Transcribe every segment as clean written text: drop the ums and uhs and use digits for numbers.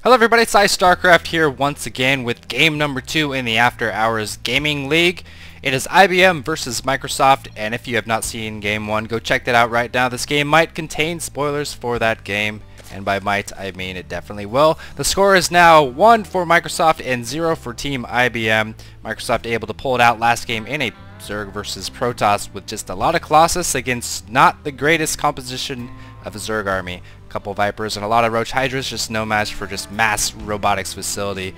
Hello everybody, PsyStarcraft here once again with game number 2 in the After Hours Gaming League. It is IBM versus Microsoft, and if you have not seen game 1, go check that out right now. This game might contain spoilers for that game, and by might I mean it definitely will. The score is now 1 for Microsoft and 0 for Team IBM. Microsoft able to pull it out last game in a Zerg versus Protoss with just a lot of Colossus against not the greatest composition of a Zerg army. A couple Vipers and a lot of Roach Hydras, just no match for just mass robotics facility.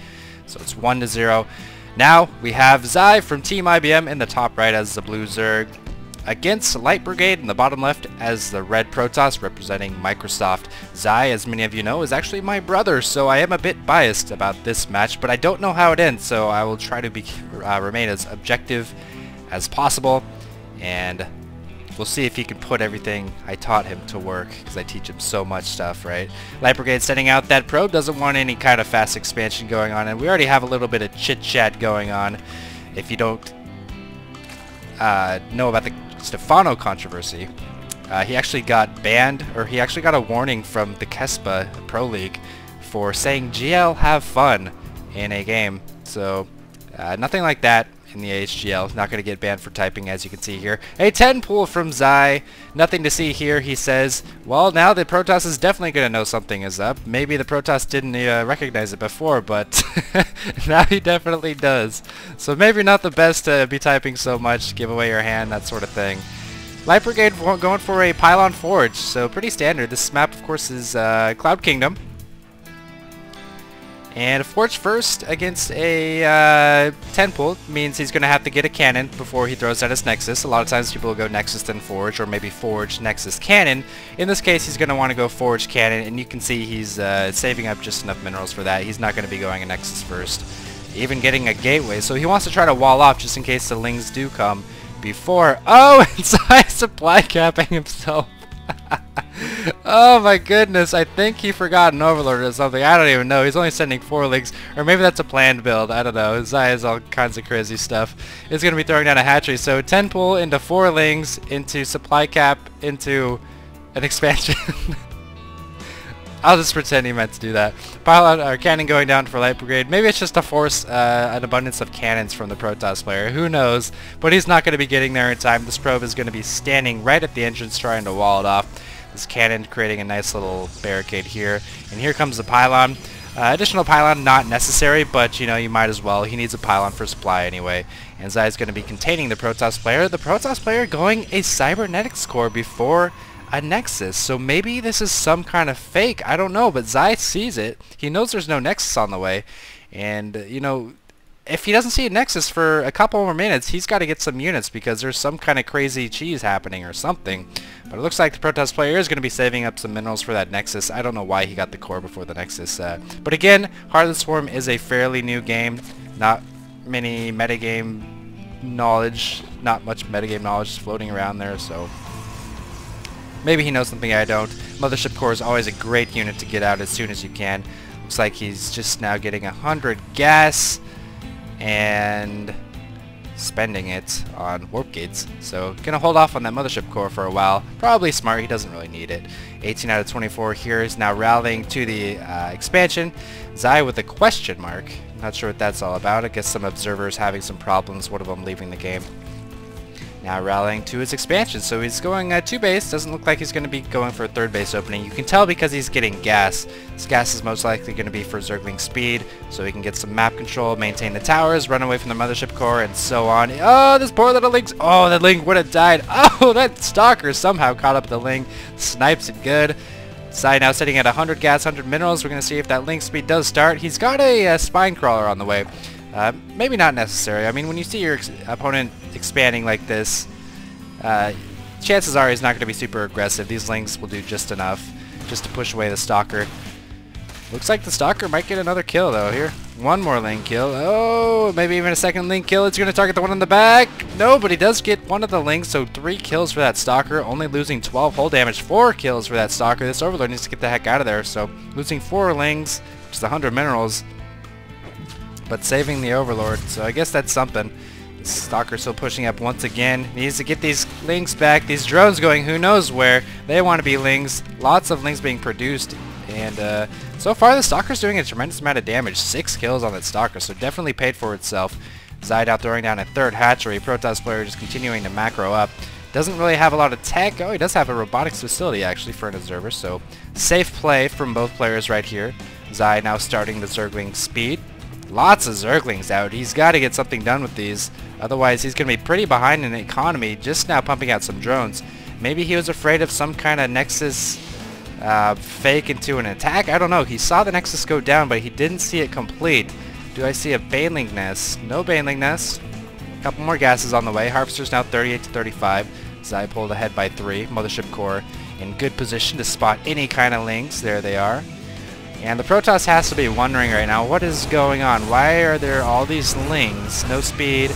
So it's 1-0. Now we have Zai from Team IBM in the top right as the blue Zerg against LightBrigade in the bottom left as the red Protoss representing Microsoft. Zai, as many of you know, is actually my brother, so I am a bit biased about this match, but I don't know how it ends, so I will try to remain as objective as possible, and we'll see if he can put everything I taught him to work, because I teach him so much stuff, right? LightBrigade sending out that probe, doesn't want any kind of fast expansion going on, and we already have a little bit of chit-chat going on. If you don't know about the Stefano controversy, he actually got banned, or he actually got a warning from the Kespa Pro League for saying GL have fun in a game. So nothing like that in the AHGL. Not going to get banned for typing, as you can see here. A 10 pull from Zai. Nothing to see here, he says. Well, now the Protoss is definitely going to know something is up. Maybe the Protoss didn't recognize it before, but now he definitely does. So maybe not the best to be typing so much, give away your hand, that sort of thing. LightBrigade going for a Pylon Forge, so pretty standard. This map, of course, is Cloud Kingdom. And a Forge first against a 10 pull means he's going to have to get a cannon before he throws out his Nexus. A lot of times people will go Nexus then Forge, or maybe Forge, Nexus, Cannon. In this case, he's going to want to go Forge, Cannon, and you can see he's saving up just enough minerals for that. He's not going to be going a Nexus first, even getting a Gateway. So he wants to try to wall off just in case the Lings do come before. Oh, and Zai supply capping himself. Oh my goodness, I think he forgot an Overlord or something. I don't even know. He's only sending 4 Lings, or maybe that's a planned build. I don't know. Zai has all kinds of crazy stuff. He's going to be throwing down a hatchery. So 10 pull into 4 Lings, into supply cap, into an expansion. I'll just pretend he meant to do that. Pylon or cannon going down for LightBrigade. Maybe it's just to force an abundance of cannons from the Protoss player. Who knows? But he's not going to be getting there in time. This probe is going to be standing right at the entrance trying to wall it off. This cannon creating a nice little barricade here. And here comes the Pylon. Additional Pylon not necessary, but you know, you might as well. He needs a Pylon for supply anyway. And Zai is going to be containing the Protoss player. The Protoss player going a Cybernetics core before a Nexus, so maybe this is some kind of fake, I don't know, but Zai sees it. He knows there's no Nexus on the way, and you know, if he doesn't see a Nexus for a couple more minutes, he's got to get some units because there's some kind of crazy cheese happening or something. But it looks like the Protoss player is going to be saving up some minerals for that Nexus. I don't know why he got the core before the Nexus, but again, Heart of the Swarm is a fairly new game, not many metagame knowledge, not much metagame knowledge floating around there, so maybe he knows something I don't. Mothership Core is always a great unit to get out as soon as you can. Looks like he's just now getting 100 gas and spending it on warp gates. So gonna hold off on that Mothership Core for a while. Probably smart, he doesn't really need it. 18 out of 24 here is now rallying to the expansion. Zai with a question mark. Not sure what that's all about. I guess some observers having some problems, one of them leaving the game. Now rallying to his expansion, so he's going 2 base. Doesn't look like he's going to be going for a 3rd base opening. You can tell because he's getting gas. This gas is most likely going to be for Zergling speed, so he can get some map control, maintain the towers, run away from the Mothership Core, and so on. Oh, this poor little Link! Oh, that Link would have died. Oh, that Stalker somehow caught up with the Link, snipes it good. Zai now sitting at 100 gas, 100 minerals. We're going to see if that Link speed does start. He's got a Spine Crawler on the way. Maybe not necessary. I mean, when you see your opponent expanding like this, chances are he's not going to be super aggressive. These Lings will do just enough just to push away the Stalker. Looks like the Stalker might get another kill though here. One more Ling kill. Oh, maybe even a second Ling kill. It's going to target the one in the back. No, but he does get one of the Lings, so 3 kills for that Stalker. Only losing 12 hull damage. 4 kills for that Stalker. This Overlord needs to get the heck out of there. So losing 4 Lings, which is 100 minerals, but saving the Overlord. So I guess that's something. The Stalker still pushing up once again. Needs to get these Lings back. These drones going who knows where. They want to be Lings. Lots of Lings being produced And so far the Stalker's doing a tremendous amount of damage. 6 kills on that Stalker, so definitely paid for itself. Zai now throwing down a third hatchery. Protoss player just continuing to macro up. Doesn't really have a lot of tech. Oh, he does have a robotics facility actually for an observer, so safe play from both players right here. Zai now starting the Zergling speed. Lots of Zerglings out. He's got to get something done with these. Otherwise, he's going to be pretty behind in the economy, just now pumping out some drones. Maybe he was afraid of some kind of Nexus fake into an attack? I don't know. He saw the Nexus go down, but he didn't see it complete. Do I see a Baneling Nest? No Baneling Nest. A couple more gases on the way. Harvester's now 38 to 35. Zai pulled ahead by 3. Mothership Core in good position to spot any kind of links. There they are. And the Protoss has to be wondering right now, what is going on? Why are there all these lings? No speed.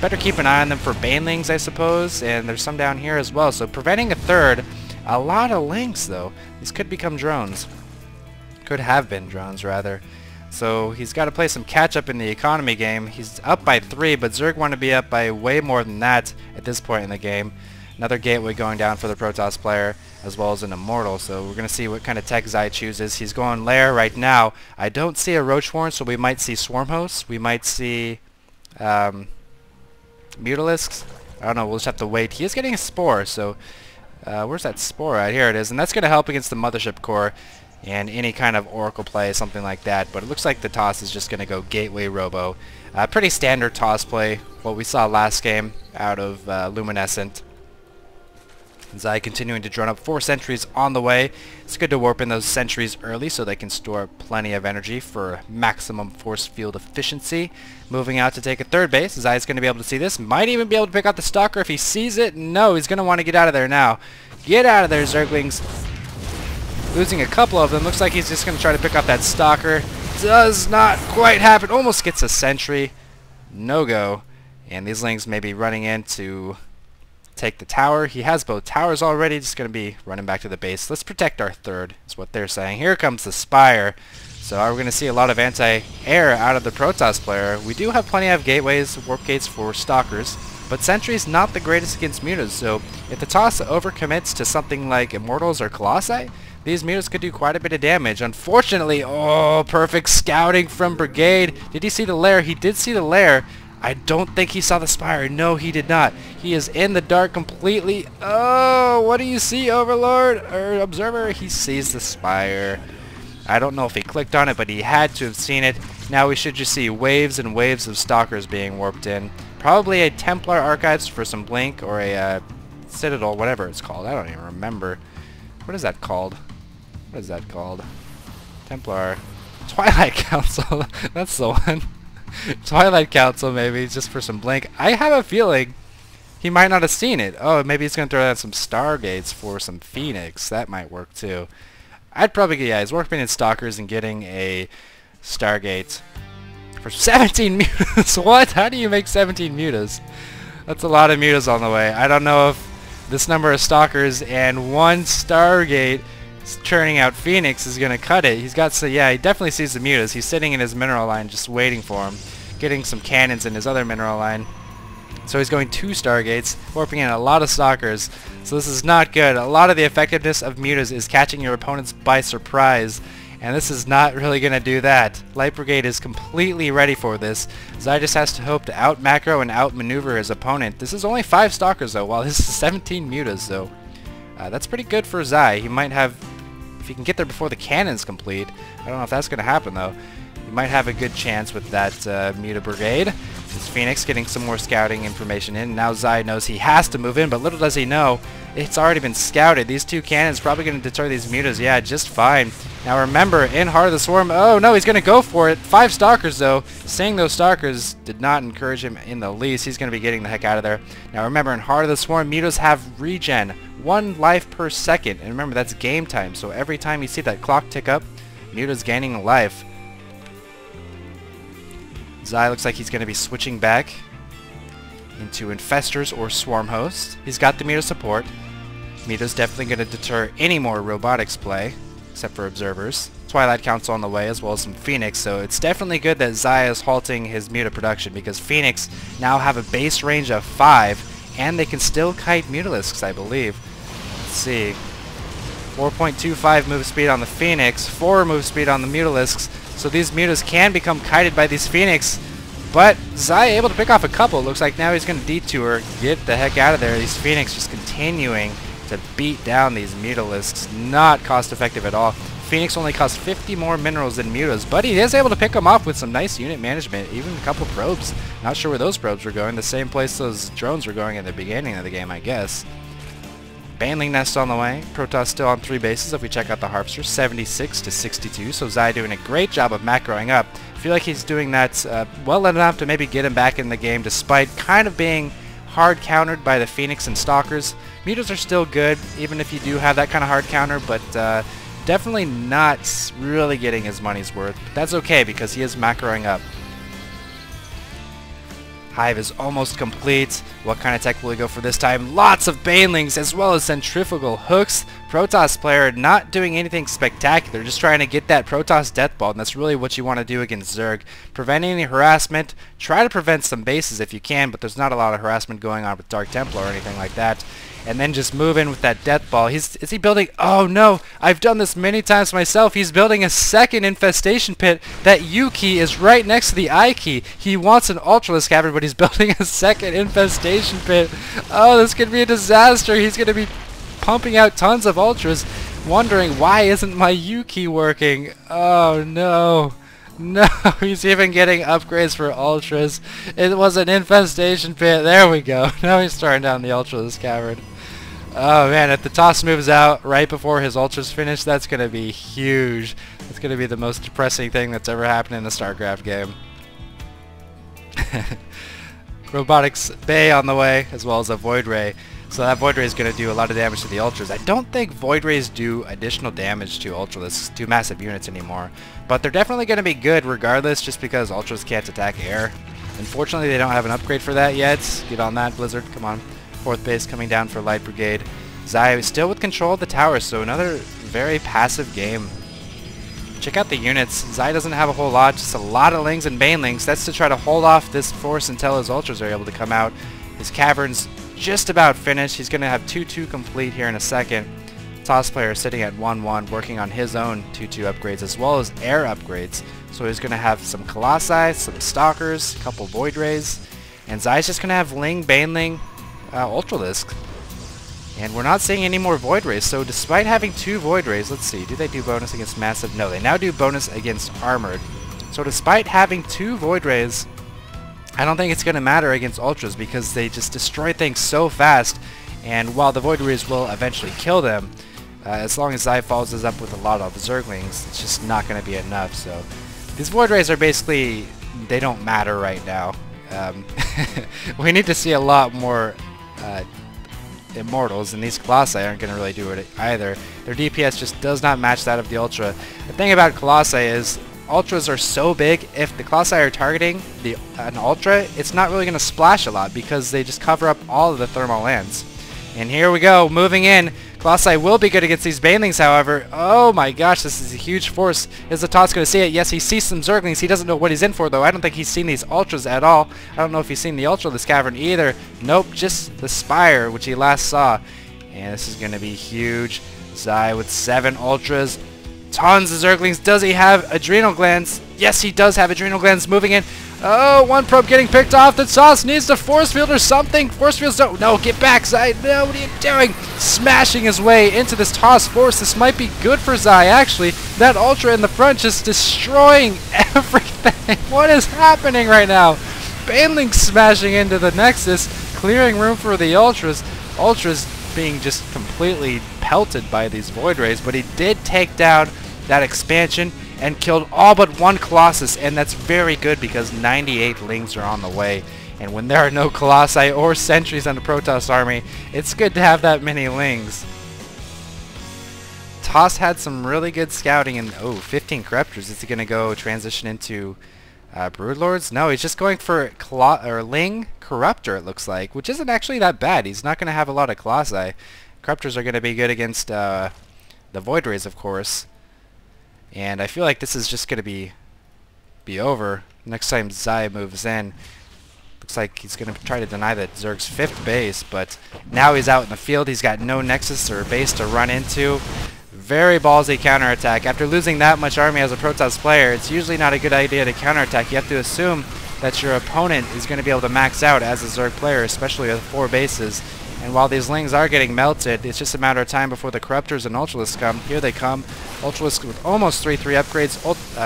Better keep an eye on them for Banelings, I suppose. And there's some down here as well. So preventing a third. A lot of links, though. These could become drones. Could have been drones, rather. So he's got to play some catch-up in the economy game. He's up by 3, but Zerg want to be up by way more than that at this point in the game. Another gateway going down for the Protoss player, as well as an Immortal. So we're going to see what kind of tech Zai chooses. He's going Lair right now. I don't see a Roach Warren, so we might see Swarm Hosts. We might see Mutalisks. I don't know. We'll just have to wait. He is getting a Spore, so where's that Spore at? Here it is. And that's going to help against the Mothership Core and any kind of Oracle play, something like that. But it looks like the toss is just going to go Gateway Robo. Pretty standard toss play, what we saw last game out of Luminescent. Zai continuing to drone up 4 sentries on the way. It's good to warp in those sentries early so they can store plenty of energy for maximum force field efficiency. Moving out to take a third base. Zai's going to be able to see this. Might even be able to pick out the Stalker if he sees it. No, he's going to want to get out of there now. Get out of there, Zerglings. Losing a couple of them. Looks like he's just going to try to pick up that Stalker. Does not quite happen. Almost gets a sentry. No go. And these Lings may be running in to take the tower. He has both towers already. Just going to be running back to the base. Let's protect our third, is what they're saying. Here comes the Spire. So we're going to see a lot of anti-air out of the Protoss player. We do have plenty of gateways, warp gates for Stalkers, but Sentry's not the greatest against Mutas. So if the toss overcommits to something like Immortals or Colossi, these Mutas could do quite a bit of damage. Unfortunately, oh, perfect scouting from Brigade. Did he see the lair? He did see the lair. I don't think he saw the Spire. No, he did not. He is in the dark completely. Oh, what do you see, Overlord? Or Observer? He sees the Spire. I don't know if he clicked on it, but he had to have seen it. Now we should just see waves and waves of Stalkers being warped in. Probably a Templar Archives for some Blink, or a Citadel, whatever it's called. I don't even remember. What is that called? What is that called? Templar. Twilight Council. That's the one. Twilight Council, maybe, just for some Blink. I have a feeling he might not have seen it. Oh, maybe he's going to throw out some Stargates for some Phoenix. That might work, too. I'd probably, yeah, he's working in Stalkers and getting a Stargate for 17 mutas. What? How do you make 17 mutas? That's a lot of mutas on the way. I don't know if this number of Stalkers and 1 Stargate churning out Phoenix is going to cut it. He's got, so yeah, he definitely sees the mutas. He's sitting in his mineral line just waiting for him, getting some cannons in his other mineral line. So he's going 2 Stargates, warping in a lot of Stalkers. So this is not good. A lot of the effectiveness of mutas is catching your opponents by surprise, and this is not really going to do that. Light Brigade is completely ready for this. Zai just has to hope to out-macro and out-maneuver his opponent. This is only 5 Stalkers though, while this is 17 mutas, so that's pretty good for Zai. He might have, if he can get there before the cannon's complete, I don't know if that's going to happen though. He might have a good chance with that Muta Brigade. This Phoenix getting some more scouting information in. Now Zai knows he has to move in, but little does he know, it's already been scouted. These 2 cannons probably going to deter these mutas. Yeah, just fine. Now remember, in Heart of the Swarm, oh no, he's going to go for it. 5 Stalkers though. Seeing those Stalkers did not encourage him in the least. He's going to be getting the heck out of there. Now remember, in Heart of the Swarm, mutas have regen. 1 life per second. And remember, that's game time. So every time you see that clock tick up, muta's gaining a life. Zai looks like he's going to be switching back into Infestors or Swarm Hosts. He's got the Muta support. Muta's definitely going to deter any more robotics play, except for observers. Twilight Council on the way, as well as some Phoenix, so it's definitely good that Zai is halting his Muta production, because Phoenix now have a base range of 5, and they can still kite Mutalisks, I believe. Let's see. 4.25 move speed on the Phoenix, 4 move speed on the Mutalisks, so these Mutas can become kited by these Phoenix, but Zai able to pick off a couple. Looks like now he's going to detour, get the heck out of there. These Phoenix just continuing to beat down these Mutalisks. Not cost effective at all. Phoenix only costs 50 more minerals than Mutas, but he is able to pick them off with some nice unit management, even a couple probes. Not sure where those probes were going, the same place those drones were going at the beginning of the game, I guess. Baneling Nest on the way. Protoss still on 3 bases if we check out the Harpster, 76 to 62, so Zai doing a great job of macroing up. I feel like he's doing that well enough to maybe get him back in the game despite kind of being hard countered by the Phoenix and Stalkers. Mutas are still good, even if you do have that kind of hard counter, but definitely not really getting his money's worth. But that's okay because he is macroing up. Hive is almost complete. What kind of tech will we go for this time? Lots of Banelings as well as centrifugal hooks. Protoss player not doing anything spectacular, just trying to get that Protoss death ball, and that's really what you want to do against Zerg. Prevent any harassment. Try to prevent some bases if you can, but there's not a lot of harassment going on with Dark Templar or anything like that. And then just move in with that death ball. Is he building? Oh no! I've done this many times myself. He's building a second infestation pit. That U key is right next to the I key. He wants an Ultralisk Cavern, but he's building a second infestation pit. Oh, this could be a disaster. He's going to be pumping out tons of Ultras, wondering why isn't my U key working? Oh no. No, he's even getting upgrades for Ultras. It was an infestation pit. There we go. Now he's starting down the Ultralisk Cavern. Oh man, if the toss moves out right before his Ultras finish, that's going to be huge. That's going to be the most depressing thing that's ever happened in a StarCraft game. Robotics Bay on the way, as well as a Void Ray. So that Void Ray is going to do a lot of damage to the Ultras. I don't think Void Rays do additional damage to Ultralisks, to massive units anymore. But they're definitely going to be good regardless, just because Ultras can't attack air. Unfortunately, they don't have an upgrade for that yet. Get on that, Blizzard. Come on. 4th base coming down for Light Brigade. Zai is still with control of the tower, so another very passive game. Check out the units. Zai doesn't have a whole lot, just a lot of Lings and Banelings. That's to try to hold off this force until his Ultras are able to come out. His Cavern's just about finished. He's going to have 2-2 complete here in a second. Toss player sitting at 1-1, working on his own 2-2 upgrades as well as air upgrades. So he's going to have some Colossi, some Stalkers, a couple Void Rays, and Zai's just going to have Ling, Baneling, Ultralisk. And we're not seeing any more Void Rays, so despite having 2 Void Rays, let's see, do they do bonus against Massive? No, they now do bonus against Armored. So despite having 2 Void Rays, I don't think it's going to matter against Ultras because they just destroy things so fast, and while the Void Rays will eventually kill them, as long as Zai follows us up with a lot of Zerglings, it's just not going to be enough. So these Void Rays are basically, they don't matter right now. We need to see a lot more Immortals, and these Colossi aren't going to really do it either. Their DPS just does not match that of the Ultra. The thing about Colossi is Ultras are so big, if the Colossi are targeting an Ultra, it's not really going to splash a lot because they just cover up all of the thermal lands. And here we go, moving in. Colossi will be good against these Banelings, however. Oh my gosh, this is a huge force. Is the Toss going to see it? Yes, he sees some Zerglings. He doesn't know what he's in for, though. I don't think he's seen these Ultras at all. I don't know if he's seen the Ultralisk Cavern either. Nope, just the Spire, which he last saw. And this is going to be huge. Zai with 7 Ultras. Tons of Zerglings. Does he have Adrenal Glands? Yes, he does have Adrenal Glands moving in. Oh, 1 probe getting picked off. The Toss needs to force field or something. Force fields don't. No, get back, Zai. No, what are you doing? Smashing his way into this Toss force. This might be good for Zai, actually. That Ultra in the front just destroying everything. What is happening right now? Baneling smashing into the Nexus, clearing room for the Ultras. Ultras being just completely pelted by these Void Rays, but he did take down that expansion and killed all but 1 Colossus, and that's very good because 98 Lings are on the way. And when there are no Colossi or Sentries on the Protoss army, it's good to have that many Lings. Toss had some really good scouting, and 15 Corruptors. Is he going to go transition into Broodlords? No, he's just going for Ling Corruptor, it looks like, which isn't actually that bad. He's not going to have a lot of Colossi. Corruptors are going to be good against the Void Rays, of course. And I feel like this is just going to be over next time Zai moves in. Looks like he's going to try to deny that Zerg's 5th base, but now he's out in the field. He's got no Nexus or base to run into. very ballsy counterattack. After losing that much army as a Protoss player, it's usually not a good idea to counterattack. You have to assume that your opponent is going to be able to max out as a Zerg player, especially with 4 bases. And while these Lings are getting melted, it's just a matter of time before the Corruptors and Ultralisks come. Here they come. Ultralisks with almost 3/3 upgrades.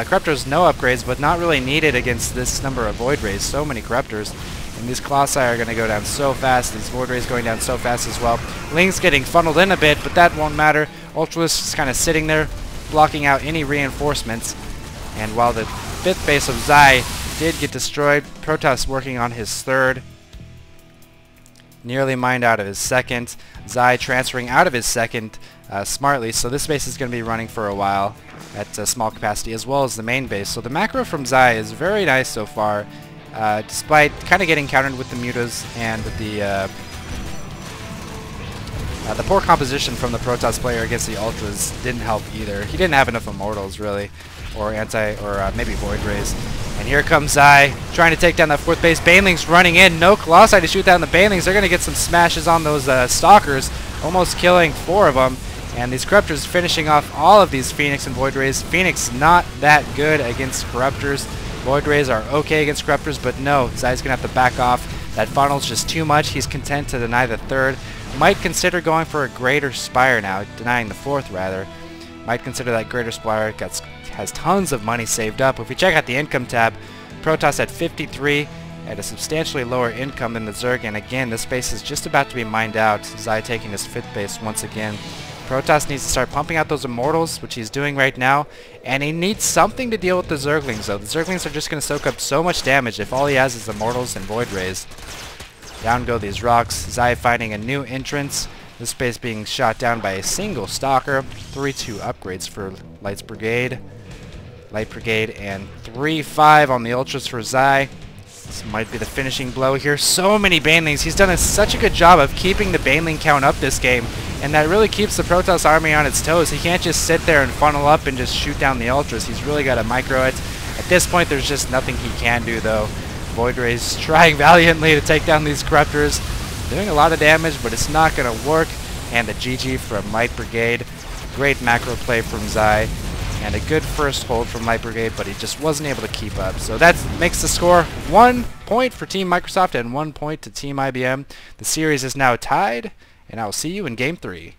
Corruptors no upgrades, but not really needed against this number of Void Rays. So many Corruptors. And these Colossi are going to go down so fast. These Void Rays going down so fast as well. Lings getting funneled in a bit, but that won't matter. Ultralisks is kind of sitting there, blocking out any reinforcements. And while the 5th base of Zai did get destroyed, Protoss working on his 3rd. Nearly mined out of his 2nd. Zai transferring out of his 2nd smartly, so this base is going to be running for a while at small capacity, as well as the main base. So the macro from Zai is very nice so far, despite kind of getting countered with the mutas and the poor composition from the Protoss player against the Ultras didn't help either. He didn't have enough Immortals really, or maybe Void Rays. And here comes Zai, trying to take down that 4th base. Banelings running in. No Colossi to shoot down the Banelings. They're going to get some smashes on those Stalkers, almost killing 4 of them. And these Corruptors finishing off all of these Phoenix and Void Rays. Phoenix not that good against Corruptors. Void Rays are okay against Corruptors, but no, Zai's going to have to back off. That funnel's just too much. He's content to deny the 3rd. Might consider going for a Greater Spire now, denying the 4th rather. Might consider that Greater Spire. Has tons of money saved up. If we check out the income tab, Protoss at 53 at a substantially lower income than the Zerg, and again this base is just about to be mined out. Zai taking his 5th base once again. Protoss needs to start pumping out those Immortals, which he's doing right now, and he needs something to deal with the Zerglings though. The Zerglings are just going to soak up so much damage if all he has is Immortals and Void Rays. Down go these rocks. Zai finding a new entrance. This base being shot down by a single Stalker. 3/2 upgrades for LightBrigade. LightBrigade and 3/5 on the Ultras for Zai. This might be the finishing blow here. So many Banelings. He's done such a good job of keeping the Baneling count up this game, and that really keeps the Protoss army on its toes. He can't just sit there and funnel up and just shoot down the Ultras. He's really got to micro it. At this point, there's just nothing he can do, though. Void Rays trying valiantly to take down these Corruptors. Doing a lot of damage, but it's not going to work. And a GG from LightBrigade. Great macro play from Zai. And a good first hold from LightBrigade, but he just wasn't able to keep up. So that makes the score 1 point for Team Microsoft and 1 point to Team IBM. The series is now tied, and I will see you in Game 3.